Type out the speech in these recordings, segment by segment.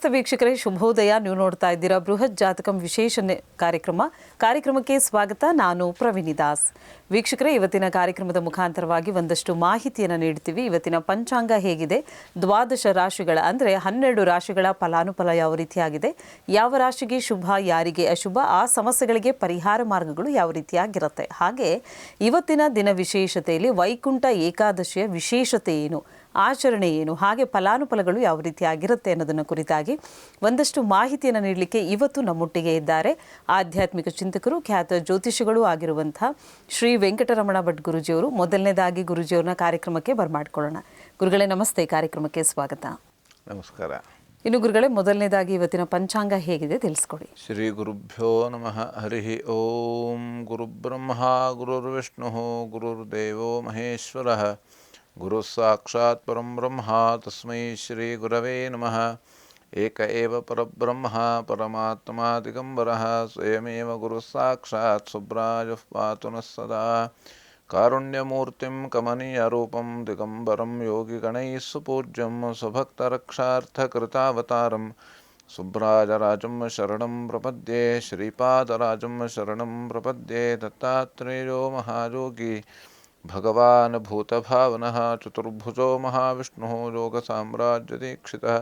ನಮಸ್ತೆ ವೀಕ್ಷಕರೇ, ಶುಭೋದಯ. ನೀವು ನೋಡ್ತಾ ಇದ್ದೀರಾ ಬೃಹತ್ ಜಾತಕಂ ವಿಶೇಷ ಕಾರ್ಯಕ್ರಮಕ್ಕೆ ಸ್ವಾಗತ. ನಾನು ಪ್ರವೀಣಿ ದಾಸ್. ವೀಕ್ಷಕರೇ, ಇವತ್ತಿನ ಕಾರ್ಯಕ್ರಮದ ಮುಖಾಂತರವಾಗಿ ಒಂದಷ್ಟು ಮಾಹಿತಿಯನ್ನು ನೀಡ್ತೀವಿ. ಇವತ್ತಿನ ಪಂಚಾಂಗ ಹೇಗಿದೆ, ದ್ವಾದಶ ರಾಶಿಗಳ ಅಂದರೆ 12 ರಾಶಿಗಳ ಫಲಾನುಫಲ ಯಾವ ರೀತಿಯಾಗಿದೆ, ಯಾವ ರಾಶಿಗೆ ಶುಭ, ಯಾರಿಗೆ ಅಶುಭ, ಆ ಸಮಸ್ಯೆಗಳಿಗೆ ಪರಿಹಾರ ಮಾರ್ಗಗಳು ಯಾವ ರೀತಿಯಾಗಿರುತ್ತೆ, ಹಾಗೆ ಇವತ್ತಿನ ದಿನ ವಿಶೇಷತೆಯಲ್ಲಿ ವೈಕುಂಠ ಏಕಾದಶಿಯ ವಿಶೇಷತೆ ಏನು, ಆಚರಣೆ ಏನು, ಹಾಗೆ ಫಲಾನುಫಲಗಳು ಯಾವ ರೀತಿಯಾಗಿರುತ್ತೆ ಅನ್ನೋದನ್ನು ಕುರಿತಾಗಿ ಒಂದಷ್ಟು ಮಾಹಿತಿಯನ್ನು ನೀಡಲಿಕ್ಕೆ ಇವತ್ತು ನಮ್ಮೊಟ್ಟಿಗೆ ಇದ್ದಾರೆ ಆಧ್ಯಾತ್ಮಿಕ ಚಿಂತಕರು, ಖ್ಯಾತ ಜ್ಯೋತಿಷಿಗಳು ಆಗಿರುವಂಥ ಶ್ರೀ ವೆಂಕಟರಮಣ ಭಟ್ ಗುರುಜಿಯವರು. ಮೊದಲನೇದಾಗಿ ಗುರುಜಿಯವ್ರನ್ನ ಕಾರ್ಯಕ್ರಮಕ್ಕೆ ಬರಮಾಡ್ಕೊಳ್ಳೋಣ. ಗುರುಗಳೇ ನಮಸ್ತೆ, ಕಾರ್ಯಕ್ರಮಕ್ಕೆ ಸ್ವಾಗತ. ನಮಸ್ಕಾರ. ಇನ್ನು ಗುರುಗಳೇ, ಮೊದಲನೇದಾಗಿ ಇವತ್ತಿನ ಪಂಚಾಂಗ ಹೇಗಿದೆ ತಿಳಿಸ್ಕೊಡಿ. ಶ್ರೀ ಗುರುಭ್ಯೋ ನಮಃ. ಹರಿ ಓಂ. ಗುರುಬ್ರಹ್ಮ ಗುರುರ್ವಿಷ್ಣು ಗುರುರ್ದೇವೋ ಮಹೇಶ್ವರ, ಗುರು ಸಾಕ್ಷಾತ್ ಪರಂ ಬ್ರಹ್ಮ ತಸ್ಮೈ ಶ್ರೀ ಗುರವೇ ನಮಃ. ಏಕ ಏವ ಪರಬ್ರಹ್ಮ ಪರಮಾತ್ಮ ದಿಗಂಬರಃ, ಸ್ವಯಮೇವ ಗುರು ಸಾಕ್ಷಾತ್ ಸುಬ್ರಾಜಃ ಪಾತು ನಃ ಸದಾ. ಕಾರುಣ್ಯಮೂರ್ತಿಂ ಕಮನೀಯರೂಪಂ ದಿಗಂಬರಂ ಯೋಗಿಗಣೈಃ ಸುಪೂಜ್ಯಂ ಸ್ವಭಕ್ತರಕ್ಷಾರ್ಥಕೃತಾವತಾರಂ ಸುಬ್ರಾಜರಾಜಂ ಶರಣಂ ಪ್ರಪದ್ಯೆ. ಶ್ರೀಪಾದರಾಜಂ ಶರಣಂ ಪ್ರಪದ್ಯೆ. ದತ್ತಾತ್ರೇಯೋ ಮಹಾಯೋಗಿ ಭಗವಾನ್ ಭೂತಭಾವನಃ ಚತುರ್ಭುಜೋ ಮಹಾವಿಷ್ಣುಃ ಯೋಗಸಾಮ್ರಾಜ್ಯದೀಕ್ಷಿತಃ.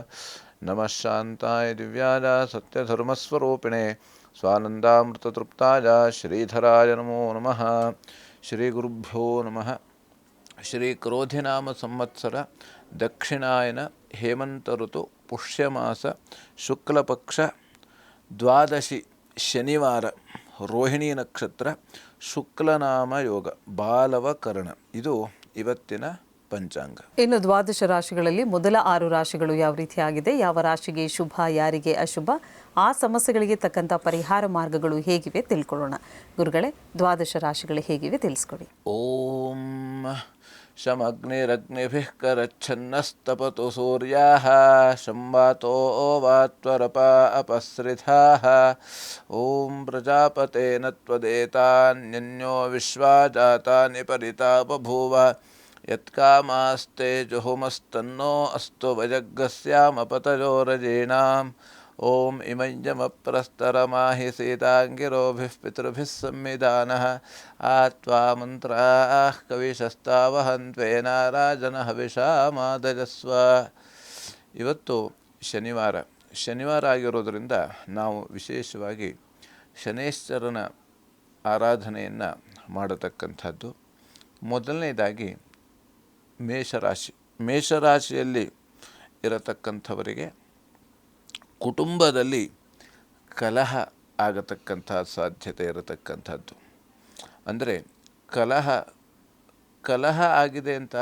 ನಮಃ ಶಾಂತಾಯ ದಿವ್ಯಾಯ ಸತ್ಯಧರ್ಮಸ್ವರೂಪಿಣೆ ಸ್ವಾನಂದಾಮೃತತೃಪ್ತಾಯ ಶ್ರೀಧರಾಯ ನಮೋ ನಮಃ. ಶ್ರೀ ಗುರುಭ್ಯೋ ನಮಃ. ಶ್ರೀ ಕ್ರೋಧಿನಾಮ ಸಂವತ್ಸರ ದಕ್ಷಿಣಾಯನ ಹೇಮಂತ ಋತು ಪುಷ್ಯಮಾಸ ಶುಕ್ಲಪಕ್ಷ ದ್ವಾದಶಿ ಶನಿವಾರ, ರೋಹಿಣಿ ನಕ್ಷತ್ರ, ಶುಕ್ಲನಾಮ ಯೋಗ, ಬಾಲವಕರಣ. ಇದು ಇವತ್ತಿನ ಪಂಚಾಂಗ. ಇನ್ನು ದ್ವಾದಶ ರಾಶಿಗಳಲ್ಲಿ ಮೊದಲ 6 ರಾಶಿಗಳು ಯಾವ ರೀತಿಯಾಗಿದೆ, ಯಾವ ರಾಶಿಗೆ ಶುಭ, ಯಾರಿಗೆ ಅಶುಭ, ಆ ಸಮಸ್ಯೆಗಳಿಗೆ ತಕ್ಕಂಥ ಪರಿಹಾರ ಮಾರ್ಗಗಳು ಹೇಗಿವೆ ತಿಳ್ಕೊಳ್ಳೋಣ. ಗುರುಗಳೇ, ದ್ವಾದಶ ರಾಶಿಗಳು ಹೇಗಿವೆ ತಿಳಿಸ್ಕೊಡಿ. ಓಂ ಶಮಗ್ನಿರಗ್ನಿಭಿಃ ಕರಚ್ಛನ್ನಸ್ತಪತು ಸೂರ್ಯಾಃ ಶಂವಾತೋ ವಾತ್ವರಪ ಅಪಸೃತಾಃ. ಓಂ ಪ್ರಜಾಪತೇನ ತ್ವದೇತಾನ್ಯನ್ಯೋ ವಿಶ್ವಾ ಜಾತಾನಿ ಪರಿತಾ ಬಭೂವ. ಯತ್ಕಾಮಾಸ್ತೆ ಜುಹುಮಸ್ತನ್ನೋ ಅಸ್ತು ವಜಗ್ಗಸ್ಯಾಮಪತಯೋರಜೀಣಾಂ. ಓಂ ಇಮಯ್ಯಮಪ್ರಸ್ತರಮಾಹಿ ಸೀತಾಂಗಿರೋಭಿಃ ಪಿತೃಭಿಃ ಸಂವಿಧಾನಃ. ಆತ್ವಾ ಮಂತ್ರಾಃ ಕವಿಶಸ್ತಾವಹನ್ತ್ವೇನ ರಾಜನ ಹವಿಷಾಮಾದಜಸ್ವ. ಇವತ್ತು ಶನಿವಾರ ಆಗಿರೋದರಿಂದ ನಾವು ವಿಶೇಷವಾಗಿ ಶನೇಶ್ವರನ ಆರಾಧನೆಯನ್ನು ಮಾಡತಕ್ಕಂಥದ್ದು. ಮೊದಲನೇದಾಗಿ ಮೇಷರಾಶಿಯಲ್ಲಿ ಇರತಕ್ಕಂಥವರಿಗೆ ಕುಟುಂಬದಲ್ಲಿ ಕಲಹ ಆಗತಕ್ಕಂಥ ಸಾಧ್ಯತೆ ಇರತಕ್ಕಂಥದ್ದು. ಅಂದರೆ ಕಲಹ ಆಗಿದೆ ಅಂತ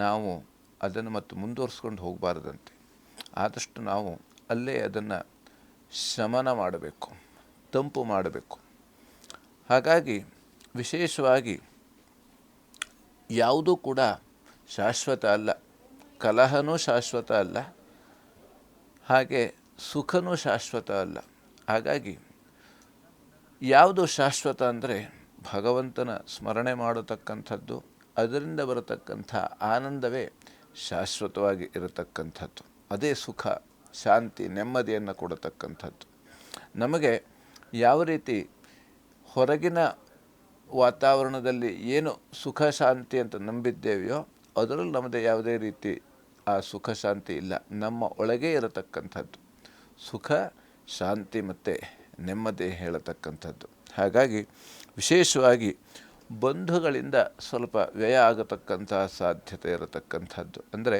ನಾವು ಅದನ್ನು ಮತ್ತು ಮುಂದುವರಿಸ್ಕೊಂಡು ಹೋಗಬಾರ್ದಂತೆ. ಆದಷ್ಟು ನಾವು ಅಲ್ಲೇ ಅದನ್ನು ಶಮನ ಮಾಡಬೇಕು, ತಂಪು ಮಾಡಬೇಕು. ಹಾಗಾಗಿ ವಿಶೇಷವಾಗಿ ಯಾವುದೂ ಕೂಡ ಶಾಶ್ವತ ಅಲ್ಲ, ಕಲಹನೂ ಶಾಶ್ವತ ಅಲ್ಲ, ಹಾಗೆ ಸುಖನೂ ಶಾಶ್ವತ ಅಲ್ಲ. ಹಾಗಾಗಿ ಯಾವುದು ಶಾಶ್ವತ ಅಂದರೆ ಭಗವಂತನ ಸ್ಮರಣೆ ಮಾಡತಕ್ಕಂಥದ್ದು, ಅದರಿಂದ ಬರತಕ್ಕಂಥ ಆನಂದವೇ ಶಾಶ್ವತವಾಗಿ ಇರತಕ್ಕಂಥದ್ದು. ಅದೇ ಸುಖ, ಶಾಂತಿ, ನೆಮ್ಮದಿಯನ್ನು ಕೊಡತಕ್ಕಂಥದ್ದು. ನಮಗೆ ಯಾವ ರೀತಿ ಹೊರಗಿನ ವಾತಾವರಣದಲ್ಲಿ ಏನು ಸುಖ ಶಾಂತಿ ಅಂತ ನಂಬಿದ್ದೇವೆಯೋ ಅದರಲ್ಲಿ ನಮ್ಮದೇ ಯಾವುದೇ ರೀತಿ ಆ ಸುಖ ಶಾಂತಿ ಇಲ್ಲ. ನಮ್ಮ ಒಳಗೆ ಇರತಕ್ಕಂಥದ್ದು ಸುಖ ಶಾಂತಿ ಮತ್ತು ನೆಮ್ಮದಿ ಹೇಳತಕ್ಕಂಥದ್ದು. ಹಾಗಾಗಿ ವಿಶೇಷವಾಗಿ ಬಂಧುಗಳಿಂದ ಸ್ವಲ್ಪ ವ್ಯಯ ಆಗತಕ್ಕಂತಹ ಸಾಧ್ಯತೆ ಇರತಕ್ಕಂಥದ್ದು. ಅಂದರೆ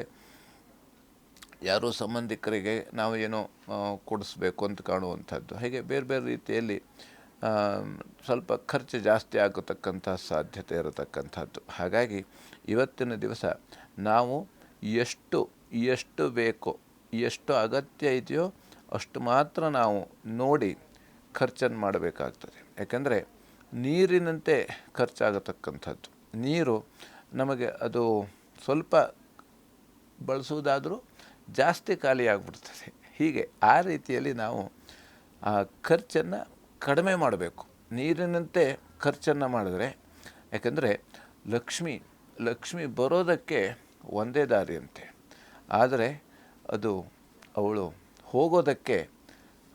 ಯಾರೋ ಸಂಬಂಧಿಕರಿಗೆ ನಾವು ಏನೋ ಕೊಡಿಸ್ಬೇಕು ಅಂತ ಕಾಣುವಂಥದ್ದು, ಹಾಗೆ ಬೇರೆ ಬೇರೆ ರೀತಿಯಲ್ಲಿ ಸ್ವಲ್ಪ ಖರ್ಚು ಜಾಸ್ತಿ ಆಗತಕ್ಕಂಥ ಸಾಧ್ಯತೆ ಇರತಕ್ಕಂಥದ್ದು. ಹಾಗಾಗಿ ಇವತ್ತಿನ ದಿವಸ ನಾವು ಎಷ್ಟು ಬೇಕೋ, ಎಷ್ಟು ಅಗತ್ಯ ಇದೆಯೋ ಅಷ್ಟು ಮಾತ್ರ ನಾವು ನೋಡಿ ಖರ್ಚನ್ನು ಮಾಡಬೇಕಾಗ್ತದೆ. ಯಾಕಂದರೆ ನೀರಿನಂತೆ ಖರ್ಚಾಗತಕ್ಕಂಥದ್ದು. ನೀರು ನಮಗೆ ಅದು ಸ್ವಲ್ಪ ಬಳಸುವುದಾದರೂ ಜಾಸ್ತಿ ಖಾಲಿಯಾಗ್ಬಿಡ್ತದೆ. ಹೀಗೆ ಆ ರೀತಿಯಲ್ಲಿ ನಾವು ಆ ಖರ್ಚನ್ನು ಕಡಿಮೆ ಮಾಡಬೇಕು. ನೀರಿನಂತೆ ಖರ್ಚನ್ನು ಮಾಡಿದ್ರೆ, ಯಾಕಂದರೆ ಲಕ್ಷ್ಮಿ ಬರೋದಕ್ಕೆ ಒಂದೇ ದಾರಿಯಂತೆ, ಆದರೆ ಅವಳು ಹೋಗೋದಕ್ಕೆ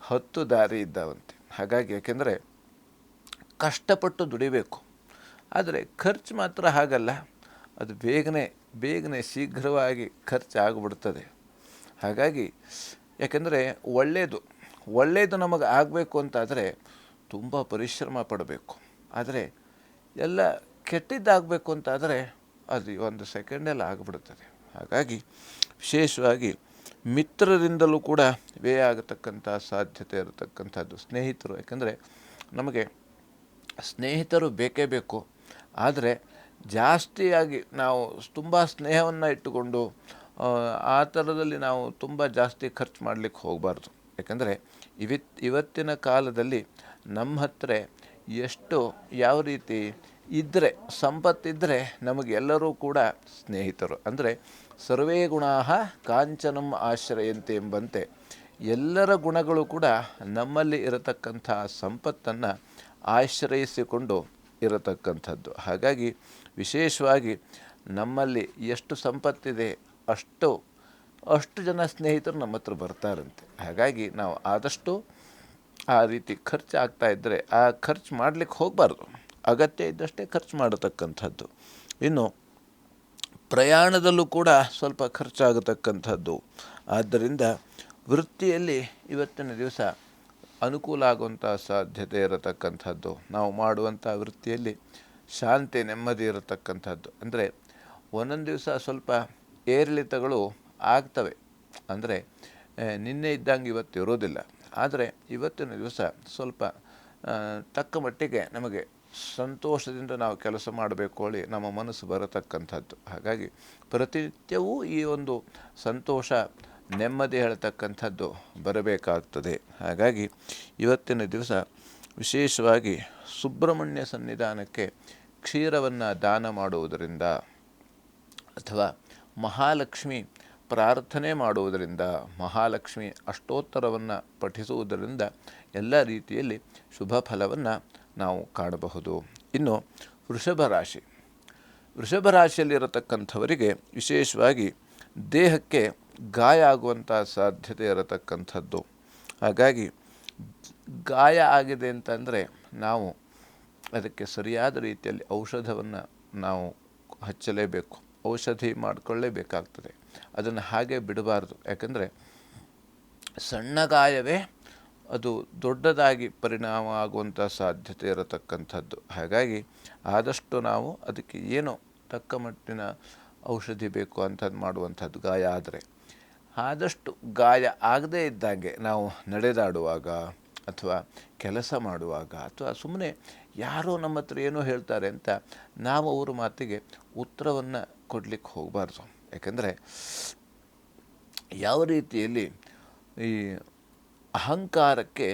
10 ದಾರಿ ಇದ್ದಾವಂತೆ. ಹಾಗಾಗಿ ಯಾಕೆಂದರೆ ಕಷ್ಟಪಟ್ಟು ದುಡಿಬೇಕು, ಆದರೆ ಖರ್ಚು ಮಾತ್ರ ಹಾಗಲ್ಲ, ಅದು ಬೇಗನೆ ಶೀಘ್ರವಾಗಿ ಖರ್ಚಾಗ್ಬಿಡ್ತದೆ. ಹಾಗಾಗಿ ಯಾಕೆಂದರೆ ಒಳ್ಳೆಯದು ನಮಗೆ ಆಗಬೇಕು ಅಂತಾದರೆ ತುಂಬ ಪರಿಶ್ರಮ ಪಡಬೇಕು. ಆದರೆ ಎಲ್ಲ ಕೆಟ್ಟಿದ್ದಾಗಬೇಕು ಅಂತಾದರೆ ಅದು 1 ಸೆಕೆಂಡಲ್ಲಿ ಆಗಿಬಿಡ್ತದೆ. ಹಾಗಾಗಿ ವಿಶೇಷವಾಗಿ ಮಿತ್ರರಿಂದಲೂ ಕೂಡ ವ್ಯಯ ಆಗತಕ್ಕಂಥ ಸಾಧ್ಯತೆ ಇರತಕ್ಕಂಥದ್ದು. ಸ್ನೇಹಿತರು, ಯಾಕೆಂದರೆ ನಮಗೆ ಸ್ನೇಹಿತರು ಬೇಕೇ ಬೇಕು, ಆದರೆ ಜಾಸ್ತಿಯಾಗಿ ನಾವು ತುಂಬ ಸ್ನೇಹವನ್ನು ಇಟ್ಟುಕೊಂಡು ಆ ಥರದಲ್ಲಿ ನಾವು ತುಂಬ ಜಾಸ್ತಿ ಖರ್ಚು ಮಾಡಲಿಕ್ಕೆ ಹೋಗಬಾರ್ದು. ಯಾಕಂದರೆ ಇವತ್ತಿನ ಕಾಲದಲ್ಲಿ ನಮ್ಮ ಹತ್ರ ಎಷ್ಟು ಯಾವ ರೀತಿ ಇದ್ದರೆ, ಸಂಪತ್ತಿದ್ದರೆ ನಮಗೆಲ್ಲರೂ ಕೂಡ ಸ್ನೇಹಿತರು. ಅಂದರೆ ಸರ್ವೇ ಗುಣಾಃ ಕಾಂಚನಂ ಆಶ್ರಯಂತೆ ಎಂಬಂತೆ ಎಲ್ಲರ ಗುಣಗಳು ಕೂಡ ನಮ್ಮಲ್ಲಿ ಇರತಕ್ಕಂಥ ಸಂಪತ್ತನ್ನು ಆಶ್ರಯಿಸಿಕೊಂಡು ಇರತಕ್ಕಂಥದ್ದು. ಹಾಗಾಗಿ ವಿಶೇಷವಾಗಿ ನಮ್ಮಲ್ಲಿ ಎಷ್ಟು ಸಂಪತ್ತಿದೆ ಅಷ್ಟು ಜನ ಸ್ನೇಹಿತರು ನಮ್ಮ ಹತ್ರ ಬರ್ತಾರಂತೆ. ಹಾಗಾಗಿ ನಾವು ಆದಷ್ಟು ಆ ರೀತಿ ಖರ್ಚು ಆಗ್ತಾ ಇದ್ದರೆ ಆ ಖರ್ಚು ಮಾಡಲಿಕ್ಕೆ ಹೋಗಬಾರ್ದು, ಅಗತ್ಯ ಇದ್ದಷ್ಟೇ ಖರ್ಚು ಮಾಡತಕ್ಕಂಥದ್ದು. ಇನ್ನು ಪ್ರಯಾಣದಲ್ಲೂ ಕೂಡ ಸ್ವಲ್ಪ ಖರ್ಚಾಗತಕ್ಕಂಥದ್ದು. ಆದ್ದರಿಂದ ವೃತ್ತಿಯಲ್ಲಿ ಇವತ್ತಿನ ದಿವಸ ಅನುಕೂಲ ಆಗುವಂಥ ಸಾಧ್ಯತೆ ಇರತಕ್ಕಂಥದ್ದು. ನಾವು ಮಾಡುವಂಥ ವೃತ್ತಿಯಲ್ಲಿ ಶಾಂತಿ ನೆಮ್ಮದಿ ಇರತಕ್ಕಂಥದ್ದು. ಅಂದರೆ ಒಂದೊಂದು ದಿವಸ ಸ್ವಲ್ಪ ಏರಿಳಿತಗಳು ಆಗ್ತವೆ. ಅಂದರೆ ನಿನ್ನೆ ಇದ್ದಂಗೆ ಇವತ್ತು ಇರೋದಿಲ್ಲ. ಆದರೆ ಇವತ್ತಿನ ದಿವಸ ಸ್ವಲ್ಪ ತಕ್ಕ ಮಟ್ಟಿಗೆ ನಮಗೆ ಸಂತೋಷದಿಂದ ನಾವು ಕೆಲಸ ಮಾಡಬೇಕು ಹೇಳಿ ನಮ್ಮ ಮನಸ್ಸು ಬರತಕ್ಕಂಥದ್ದು. ಹಾಗಾಗಿ ಪ್ರತಿನಿತ್ಯವೂ ಈ ಒಂದು ಸಂತೋಷ ನೆಮ್ಮದಿ ಹೇಳ್ತಕ್ಕಂಥದ್ದು ಬರಬೇಕಾಗ್ತದೆ. ಹಾಗಾಗಿ ಇವತ್ತಿನ ದಿವಸ ವಿಶೇಷವಾಗಿ ಸುಬ್ರಹ್ಮಣ್ಯ ಸನ್ನಿಧಾನಕ್ಕೆ ಕ್ಷೀರವನ್ನು ದಾನ ಮಾಡುವುದರಿಂದ ಅಥವಾ ಮಹಾಲಕ್ಷ್ಮಿ ಪ್ರಾರ್ಥನೆ ಮಾಡುವುದರಿಂದ, ಮಹಾಲಕ್ಷ್ಮಿ ಅಷ್ಟೋತ್ತರವನ್ನು ಪಠಿಸುವುದರಿಂದ ಎಲ್ಲ ರೀತಿಯಲ್ಲಿ ಶುಭ ಫಲವನ್ನು ನಾವು ಕಾಣಬಹುದು. ಇನ್ನು ವೃಷಭ ರಾಶಿಯಲ್ಲಿರತಕ್ಕಂಥವರಿಗೆ ವಿಶೇಷವಾಗಿ ದೇಹಕ್ಕೆ ಗಾಯ ಆಗುವಂಥ ಸಾಧ್ಯತೆ ಇರತಕ್ಕಂಥದ್ದು. ಹಾಗಾಗಿ ಗಾಯ ಆಗಿದೆ ಅಂತಂದರೆ ನಾವು ಅದಕ್ಕೆ ಸರಿಯಾದ ರೀತಿಯಲ್ಲಿ ಔಷಧವನ್ನು ನಾವು ಹಚ್ಚಲೇಬೇಕು, ಔಷಧಿ ಮಾಡಿಕೊಳ್ಳೇಬೇಕಾಗ್ತದೆ. ಅದನ್ನು ಹಾಗೆ ಬಿಡಬಾರ್ದು. ಯಾಕಂದರೆ ಸಣ್ಣ ಗಾಯವೇ ಅದು ದೊಡ್ಡದಾಗಿ ಪರಿಣಾಮ ಆಗುವಂಥ ಸಾಧ್ಯತೆ ಇರತಕ್ಕಂಥದ್ದು. ಹಾಗಾಗಿ ಆದಷ್ಟು ನಾವು ಅದಕ್ಕೆ ಏನೋ ತಕ್ಕ ಮಟ್ಟಿನ ಔಷಧಿ ಬೇಕು ಅಂಥದ್ದು ಮಾಡುವಂಥದ್ದು. ಗಾಯ ಆದರೆ ಆದಷ್ಟು ಗಾಯ ಆಗದೇ ಇದ್ದಂಗೆ ನಾವು ನಡೆದಾಡುವಾಗ ಅಥವಾ ಕೆಲಸ ಮಾಡುವಾಗ ಅಥವಾ ಸುಮ್ಮನೆ ಯಾರೋ ನಮ್ಮ ಹತ್ರ ಏನೋ ಹೇಳ್ತಾರೆ ಅಂತ ನಾವು ಅವ್ರ ಮಾತಿಗೆ ಉತ್ತರವನ್ನು ಕೊಡಲಿಕ್ಕೆ ಹೋಗಬಾರ್ದು. ಯಾಕೆಂದರೆ ಯಾವ ರೀತಿಯಲ್ಲಿ ಈ ಅಹಂಕಾರಕ್ಕೆ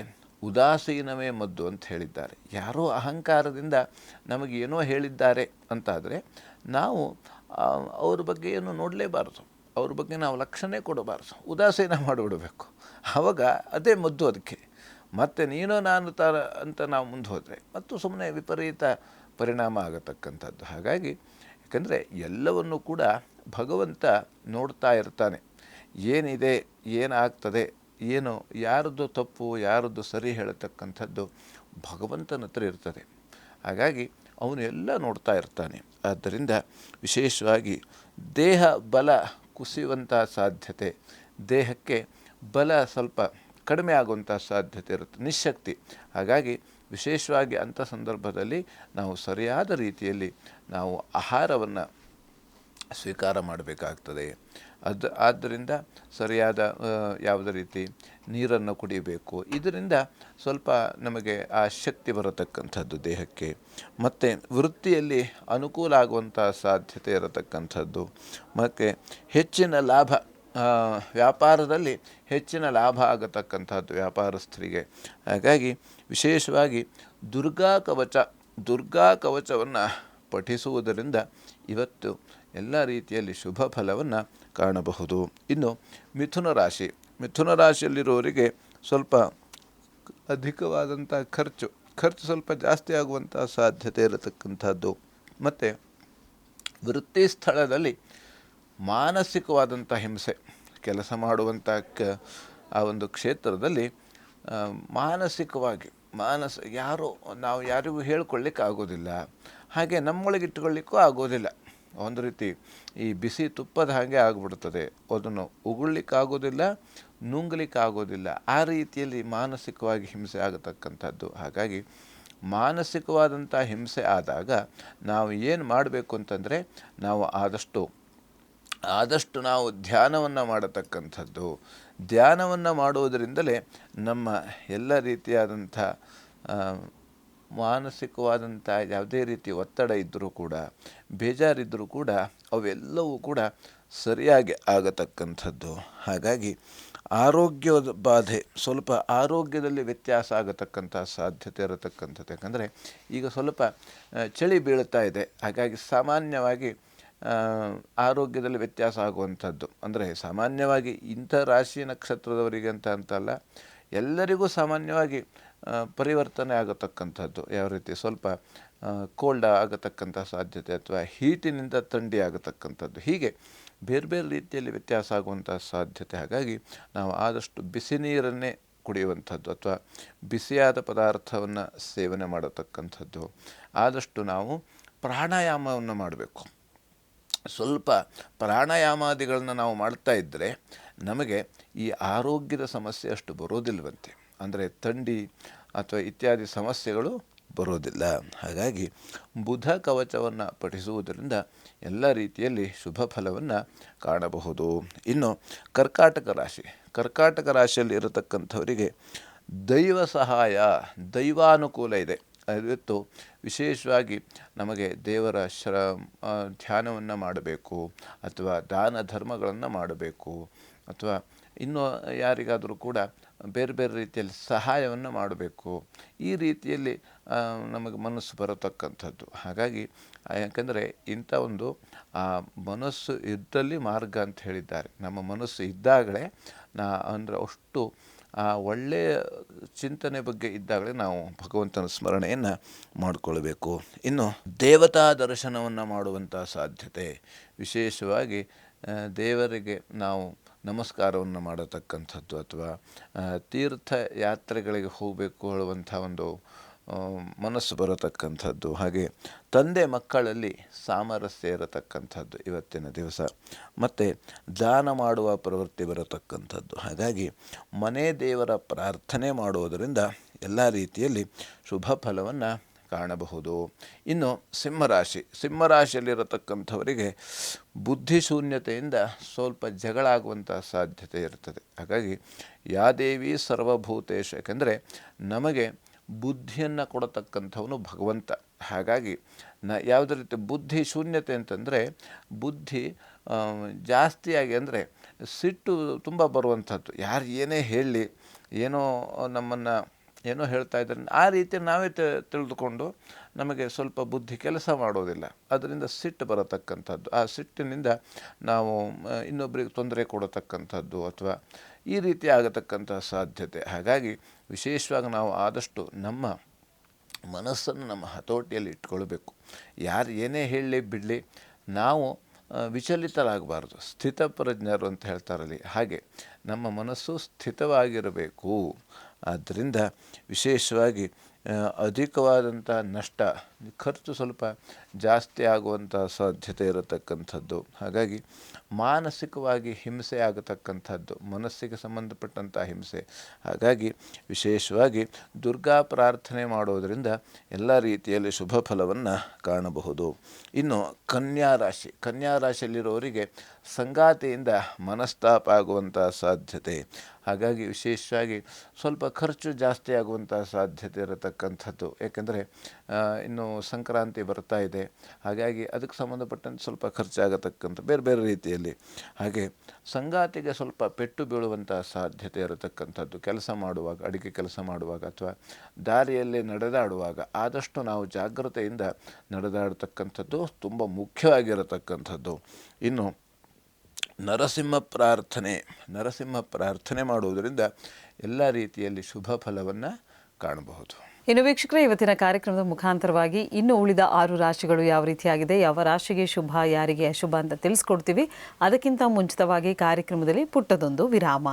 ಉದಾಸೀನವೇ ಮದ್ದು ಅಂತ ಹೇಳಿದ್ದಾರೆ. ಯಾರೋ ಅಹಂಕಾರದಿಂದ ನಮಗೇನೋ ಹೇಳಿದ್ದಾರೆ ಅಂತಾದರೆ ನಾವು ಅವ್ರ ಬಗ್ಗೆ ಏನು ನೋಡಲೇಬಾರ್ದು, ಅವ್ರ ಬಗ್ಗೆ ನಾವು ಲಕ್ಷ್ಯನೇ ಕೊಡಬಾರ್ದು, ಉದಾಸೀನ ಮಾಡಿಬಿಡಬೇಕು. ಆವಾಗ ಅದೇ ಮದ್ದು ಅದಕ್ಕೆ. ಮತ್ತು ನೀನು ನಾನು ತರ ಅಂತ ನಾವು ಮುಂದೆ ಹೋದರೆ ಮತ್ತು ಸುಮ್ಮನೆ ವಿಪರೀತ ಪರಿಣಾಮ ಆಗತಕ್ಕಂಥದ್ದು. ಹಾಗಾಗಿ ಯಾಕಂದರೆ ಎಲ್ಲವನ್ನು ಕೂಡ ಭಗವಂತ ನೋಡ್ತಾ ಇರ್ತಾನೆ. ಏನಿದೆ, ಏನಾಗ್ತದೆ, ಏನು ಯಾರದ್ದು ತಪ್ಪು ಯಾರದ್ದು ಸರಿ ಹೇಳತಕ್ಕಂಥದ್ದು ಭಗವಂತನ ಹತ್ರ ಇರ್ತದೆ. ಹಾಗಾಗಿ ಅವನು ಎಲ್ಲ ನೋಡ್ತಾ ಇರ್ತಾನೆ. ಆದ್ದರಿಂದ ವಿಶೇಷವಾಗಿ ದೇಹ ಬಲ ಕುಸಿಯುವಂಥ ಸಾಧ್ಯತೆ, ದೇಹಕ್ಕೆ ಬಲ ಸ್ವಲ್ಪ ಕಡಿಮೆ ಆಗುವಂಥ ಸಾಧ್ಯತೆ ಇರುತ್ತೆ, ನಿಶಕ್ತಿ. ಹಾಗಾಗಿ ವಿಶೇಷವಾಗಿ ಅಂಥ ಸಂದರ್ಭದಲ್ಲಿ ನಾವು ಸರಿಯಾದ ರೀತಿಯಲ್ಲಿ ನಾವು ಆಹಾರವನ್ನು ಸ್ವೀಕಾರ ಮಾಡಬೇಕಾಗ್ತದೆ. ಆದ್ದರಿಂದ ಸರಿಯಾದ ಯಾವುದೇ ರೀತಿ ನೀರನ್ನು ಕುಡಿಯಬೇಕು. ಇದರಿಂದ ಸ್ವಲ್ಪ ನಮಗೆ ಆ ಶಕ್ತಿ ಬರತಕ್ಕಂಥದ್ದು ದೇಹಕ್ಕೆ. ಮತ್ತು ವೃತ್ತಿಯಲ್ಲಿ ಅನುಕೂಲ ಆಗುವಂಥ ಸಾಧ್ಯತೆ ಇರತಕ್ಕಂಥದ್ದು. ಮತ್ತು ಹೆಚ್ಚಿನ ಲಾಭ, ವ್ಯಾಪಾರದಲ್ಲಿ ಹೆಚ್ಚಿನ ಲಾಭ ಆಗತಕ್ಕಂಥದ್ದು ವ್ಯಾಪಾರಸ್ಥರಿಗೆ. ಹಾಗಾಗಿ ವಿಶೇಷವಾಗಿ ದುರ್ಗಾ ಕವಚವನ್ನು ಪಠಿಸುವುದರಿಂದ ಇವತ್ತು ಎಲ್ಲ ರೀತಿಯಲ್ಲಿ ಶುಭ ಫಲವನ್ನು ಕಾಣಬಹುದು. ಇನ್ನು ಮಿಥುನ ರಾಶಿಯಲ್ಲಿರುವವರಿಗೆ ಸ್ವಲ್ಪ ಅಧಿಕವಾದಂಥ ಖರ್ಚು ಸ್ವಲ್ಪ ಜಾಸ್ತಿ ಆಗುವಂಥ ಸಾಧ್ಯತೆ ಇರತಕ್ಕಂಥದ್ದು. ಮತ್ತು ವೃತ್ತಿ ಸ್ಥಳದಲ್ಲಿ ಮಾನಸಿಕವಾದಂಥ ಹಿಂಸೆ, ಕೆಲಸ ಮಾಡುವಂಥ ಆ ಒಂದು ಕ್ಷೇತ್ರದಲ್ಲಿ ಮಾನಸಿಕವಾಗಿ ನಾವು ಯಾರಿಗೂ ಹೇಳ್ಕೊಳ್ಳಿಕ್ಕೆ ಆಗೋದಿಲ್ಲ, ಹಾಗೆ ನಮ್ಮೊಳಗಿಟ್ಕೊಳ್ಳಿಕ್ಕೂ ಆಗೋದಿಲ್ಲ. ಒಂದು ರೀತಿ ಈ ಬಿಸಿ ತುಪ್ಪದ ಹಾಗೆ ಆಗಿಬಿಡ್ತದೆ, ಅದನ್ನು ಉಗುಳ್ಲಿಕ್ಕಾಗೋದಿಲ್ಲ, ನುಂಗಲಿಕ್ಕಾಗೋದಿಲ್ಲ. ಆ ರೀತಿಯಲ್ಲಿ ಮಾನಸಿಕವಾಗಿ ಹಿಂಸೆ ಆಗತಕ್ಕಂಥದ್ದು. ಹಾಗಾಗಿ ಮಾನಸಿಕವಾದಂಥ ಹಿಂಸೆ ಆದಾಗ ನಾವು ಏನು ಮಾಡಬೇಕು ಅಂತಂದರೆ, ನಾವು ಆದಷ್ಟು ನಾವು ಧ್ಯಾನವನ್ನು ಮಾಡತಕ್ಕಂಥದ್ದು. ಧ್ಯಾನವನ್ನು ಮಾಡುವುದರಿಂದಲೇ ನಮ್ಮ ಎಲ್ಲ ರೀತಿಯಾದಂಥ ಮಾನಸಿಕವಾದಂಥ ಯಾವುದೇ ರೀತಿ ಒತ್ತಡ ಇದ್ದರೂ ಕೂಡ, ಬೇಜಾರಿದ್ದರೂ ಕೂಡ ಅವೆಲ್ಲವೂ ಕೂಡ ಸರಿಯಾಗಿ ಆಗತಕ್ಕಂಥದ್ದು. ಹಾಗಾಗಿ ಆರೋಗ್ಯದ ಬಾಧೆ, ಸ್ವಲ್ಪ ಆರೋಗ್ಯದಲ್ಲಿ ವ್ಯತ್ಯಾಸ ಆಗತಕ್ಕಂಥ ಸಾಧ್ಯತೆ ಇರತಕ್ಕಂಥದ್ದು. ಯಾಕಂದರೆ ಈಗ ಸ್ವಲ್ಪ ಚಳಿ ಬೀಳ್ತಾ ಇದೆ, ಹಾಗಾಗಿ ಸಾಮಾನ್ಯವಾಗಿ ಆರೋಗ್ಯದಲ್ಲಿ ವ್ಯತ್ಯಾಸ ಆಗುವಂಥದ್ದು. ಅಂದರೆ ಸಾಮಾನ್ಯವಾಗಿ ಇಂಥ ರಾಶಿ ನಕ್ಷತ್ರದವರಿಗೆ ಅಂತಲ್ಲ, ಎಲ್ಲರಿಗೂ ಸಾಮಾನ್ಯವಾಗಿ ಪರಿವರ್ತನೆ ಆಗತಕ್ಕಂಥದ್ದು. ಯಾವ ರೀತಿ ಸ್ವಲ್ಪ ಕೋಲ್ಡ್ ಆಗತಕ್ಕಂಥ ಸಾಧ್ಯತೆ, ಅಥವಾ ಹೀಟಿನಿಂದ ಥಂಡಿ ಆಗತಕ್ಕಂಥದ್ದು, ಹೀಗೆ ಬೇರೆ ಬೇರೆ ರೀತಿಯಲ್ಲಿ ವ್ಯತ್ಯಾಸ ಆಗುವಂಥ ಸಾಧ್ಯತೆ. ಹಾಗಾಗಿ ನಾವು ಆದಷ್ಟು ಬಿಸಿ ನೀರನ್ನೇ ಕುಡಿಯುವಂಥದ್ದು, ಅಥವಾ ಬಿಸಿಯಾದ ಪದಾರ್ಥವನ್ನು ಸೇವನೆ ಮಾಡತಕ್ಕಂಥದ್ದು. ಆದಷ್ಟು ನಾವು ಪ್ರಾಣಾಯಾಮವನ್ನು ಮಾಡಬೇಕು. ಸ್ವಲ್ಪ ಪ್ರಾಣಾಯಾಮಾದಿಗಳನ್ನ ನಾವು ಮಾಡ್ತಾ ಇದ್ದರೆ ನಮಗೆ ಈ ಆರೋಗ್ಯದ ಸಮಸ್ಯೆ ಅಷ್ಟು ಬರೋದಿಲ್ಲವಂತೆ. ಅಂದರೆ ಥಂಡಿ ಅಥವಾ ಇತ್ಯಾದಿ ಸಮಸ್ಯೆಗಳು ಬರೋದಿಲ್ಲ. ಹಾಗಾಗಿ ಬುಧ ಕವಚವನ್ನು ಪಠಿಸುವುದರಿಂದ ಎಲ್ಲ ರೀತಿಯಲ್ಲಿ ಶುಭ ಫಲವನ್ನು ಕಾಣಬಹುದು. ಇನ್ನು ಕರ್ಕಾಟಕ ರಾಶಿಯಲ್ಲಿ ಇರತಕ್ಕಂಥವರಿಗೆ ದೈವ ಸಹಾಯ, ದೈವಾನುಕೂಲ ಇದೆ. ಇವತ್ತು ವಿಶೇಷವಾಗಿ ನಮಗೆ ದೇವರ ಧ್ಯಾನವನ್ನು ಮಾಡಬೇಕು, ಅಥವಾ ದಾನ ಧರ್ಮಗಳನ್ನು ಮಾಡಬೇಕು, ಅಥವಾ ಇನ್ನೂ ಯಾರಿಗಾದರೂ ಕೂಡ ಬೇರೆ ಬೇರೆ ರೀತಿಯಲ್ಲಿ ಸಹಾಯವನ್ನು ಮಾಡಬೇಕು, ಈ ರೀತಿಯಲ್ಲಿ ನಮಗೆ ಮನಸ್ಸು ಬರತಕ್ಕಂಥದ್ದು. ಹಾಗಾಗಿ ಯಾಕಂದರೆ ಇಂಥ ಒಂದು ಮನಸ್ಸು ಇದ್ದಲ್ಲಿ ಮಾರ್ಗ ಅಂತ ಹೇಳಿದ್ದಾರೆ. ನಮ್ಮ ಮನಸ್ಸು ಇದ್ದಾಗಲೇ ಅಂದರೆ ಅಷ್ಟು ಒಳ್ಳೆಯ ಚಿಂತನೆ ಬಗ್ಗೆ ಇದ್ದಾಗಲೇ ನಾವು ಭಗವಂತನ ಸ್ಮರಣೆಯನ್ನು ಮಾಡಿಕೊಳ್ಬೇಕು. ಇನ್ನು ದೇವತಾ ದರ್ಶನವನ್ನು ಮಾಡುವಂಥ ಸಾಧ್ಯತೆ, ವಿಶೇಷವಾಗಿ ದೇವರಿಗೆ ನಾವು ನಮಸ್ಕಾರವನ್ನು ಮಾಡತಕ್ಕಂಥದ್ದು, ಅಥವಾ ತೀರ್ಥಯಾತ್ರೆಗಳಿಗೆ ಹೋಗಬೇಕು ಹೇಳುವಂಥ ಒಂದು ಮನಸ್ಸು ಬರತಕ್ಕಂಥದ್ದು. ಹಾಗೆ ತಂದೆ ಮಕ್ಕಳಲ್ಲಿ ಸಾಮರಸ್ಯ ಇರತಕ್ಕಂಥದ್ದು ಇವತ್ತಿನ ದಿವಸ. ಮತ್ತು ದಾನ ಮಾಡುವ ಪ್ರವೃತ್ತಿ ಬರತಕ್ಕಂಥದ್ದು. ಹಾಗಾಗಿ ಮನೆ ದೇವರ ಪ್ರಾರ್ಥನೆ ಮಾಡುವುದರಿಂದ ಎಲ್ಲ ರೀತಿಯಲ್ಲಿ ಶುಭ ಫಲವನ್ನು ಕಾಣಬಹುದು. ಇನ್ನು ಸಿಂಹರಾಶಿಯಲ್ಲಿರತಕ್ಕಂಥವರಿಗೆ ಬುದ್ಧಿಶೂನ್ಯತೆಯಿಂದ ಸ್ವಲ್ಪ ಜಗಳ ಆಗುವಂಥ ಸಾಧ್ಯತೆ ಇರ್ತದೆ. ಹಾಗಾಗಿ ಯಾದೇವಿ ಸರ್ವಭೂತೇಶು, ಯಾಕೆಂದರೆ ನಮಗೆ ಬುದ್ಧಿಯನ್ನು ಕೊಡತಕ್ಕಂಥವನು ಭಗವಂತ. ಹಾಗಾಗಿ ಯಾವುದೇ ರೀತಿ ಬುದ್ಧಿ ಶೂನ್ಯತೆ ಅಂತಂದರೆ ಬುದ್ಧಿ ಜಾಸ್ತಿಯಾಗಿ, ಅಂದರೆ ಸಿಟ್ಟು ತುಂಬ ಬರುವಂಥದ್ದು. ಯಾರು ಏನೇ ಹೇಳಲಿ, ನಮ್ಮನ್ನು ಏನೋ ಹೇಳ್ತಾ ಇದ್ದಾರೆ, ಆ ರೀತಿ ನಾವೇ ತಿಳಿದುಕೊಂಡು ನಮಗೆ ಸ್ವಲ್ಪ ಬುದ್ಧಿ ಕೆಲಸ ಮಾಡೋದಿಲ್ಲ. ಅದರಿಂದ ಸಿಟ್ಟು ಬರತಕ್ಕಂಥದ್ದು. ಆ ಸಿಟ್ಟಿನಿಂದ ನಾವು ಇನ್ನೊಬ್ಬರಿಗೆ ತೊಂದರೆ ಕೊಡತಕ್ಕಂಥದ್ದು, ಅಥವಾ ಈ ರೀತಿ ಆಗತಕ್ಕಂಥ ಸಾಧ್ಯತೆ. ಹಾಗಾಗಿ ವಿಶೇಷವಾಗಿ ನಾವು ಆದಷ್ಟು ನಮ್ಮ ಮನಸ್ಸನ್ನು ನಮ್ಮ ಹತೋಟಿಯಲ್ಲಿ ಇಟ್ಕೊಳ್ಬೇಕು. ಯಾರು ಏನೇ ಹೇಳಲಿ ಬಿಡಲಿ, ನಾವು ವಿಚಲಿತರಾಗಬಾರ್ದು. ಸ್ಥಿತಪ್ರಜ್ಞರು ಅಂತ ಹೇಳ್ತಾರಲ್ಲಿ, ಹಾಗೆ ನಮ್ಮ ಮನಸ್ಸು ಸ್ಥಿತವಾಗಿರಬೇಕು. ಆದ್ದರಿಂದ ವಿಶೇಷವಾಗಿ ಅಧಿಕವಾದಂಥ ನಷ್ಟ, ಖರ್ಚು ಸ್ವಲ್ಪ ಜಾಸ್ತಿ ಆಗುವಂಥ ಸಾಧ್ಯತೆ ಇರತಕ್ಕಂಥದ್ದು. ಹಾಗಾಗಿ ಮಾನಸಿಕವಾಗಿ ಹಿಂಸೆ ಆಗತಕ್ಕಂಥದ್ದು, ಮನಸ್ಸಿಗೆ ಸಂಬಂಧಪಟ್ಟಂಥ ಹಿಂಸೆ. ಹಾಗಾಗಿ ವಿಶೇಷವಾಗಿ ದುರ್ಗಾ ಪ್ರಾರ್ಥನೆ ಮಾಡೋದರಿಂದ ಎಲ್ಲ ರೀತಿಯಲ್ಲಿ ಶುಭ ಫಲವನ್ನು ಕಾಣಬಹುದು. ಇನ್ನು ಕನ್ಯಾ ರಾಶಿಯಲ್ಲಿರೋರಿಗೆ ಸಂಗಾತಿಯಿಂದ ಮನಸ್ತಾಪ ಆಗುವಂಥ ಸಾಧ್ಯತೆ. ಹಾಗಾಗಿ ವಿಶೇಷವಾಗಿ ಸ್ವಲ್ಪ ಖರ್ಚು ಜಾಸ್ತಿ ಆಗುವಂಥ ಸಾಧ್ಯತೆ ಇರತಕ್ಕಂಥದ್ದು. ಏಕೆಂದರೆ ಇನ್ನು ಸಂಕ್ರಾಂತಿ ಬರ್ತಾ ಇದೆ, ಹಾಗಾಗಿ ಅದಕ್ಕೆ ಸಂಬಂಧಪಟ್ಟಂತೆ ಸ್ವಲ್ಪ ಖರ್ಚಾಗತಕ್ಕಂಥ ಬೇರೆ ಬೇರೆ ರೀತಿಯಲ್ಲಿ. ಹಾಗೆ ಸಂಗಾತಿಗೆ ಸ್ವಲ್ಪ ಪೆಟ್ಟು ಬೀಳುವಂಥ ಸಾಧ್ಯತೆ ಇರತಕ್ಕಂಥದ್ದು. ಕೆಲಸ ಮಾಡುವಾಗ, ಅಡುಗೆ ಕೆಲಸ ಮಾಡುವಾಗ, ಅಥವಾ ದಾರಿಯಲ್ಲಿ ನಡೆದಾಡುವಾಗ ಆದಷ್ಟು ನಾವು ಜಾಗ್ರತೆಯಿಂದ ನಡೆದಾಡತಕ್ಕಂಥದ್ದು ತುಂಬ ಮುಖ್ಯವಾಗಿರತಕ್ಕಂಥದ್ದು. ಇನ್ನು ನರಸಿಂಹ ಪ್ರಾರ್ಥನೆ ಮಾಡುವುದರಿಂದ ಎಲ್ಲ ರೀತಿಯಲ್ಲಿ ಶುಭ ಫಲವನ್ನು ಕಾಣಬಹುದು. ಇನ್ನು ವೀಕ್ಷಕರೇ, ಇವತ್ತಿನ ಕಾರ್ಯಕ್ರಮದ ಮುಖಾಂತರವಾಗಿ ಇನ್ನು ಉಳಿದ 6 ರಾಶಿಗಳು ಯಾವ ರೀತಿಯಾಗಿದೆ, ಯಾವ ರಾಶಿಗೆ ಶುಭ, ಯಾರಿಗೆ ಅಶುಭ ಅಂತ ತಿಳಿಸ್ಕೊಡ್ತೀವಿ. ಅದಕ್ಕಿಂತ ಮುಂಚಿತವಾಗಿ ಕಾರ್ಯಕ್ರಮದಲ್ಲಿ ಪುಟ್ಟದೊಂದು ವಿರಾಮ.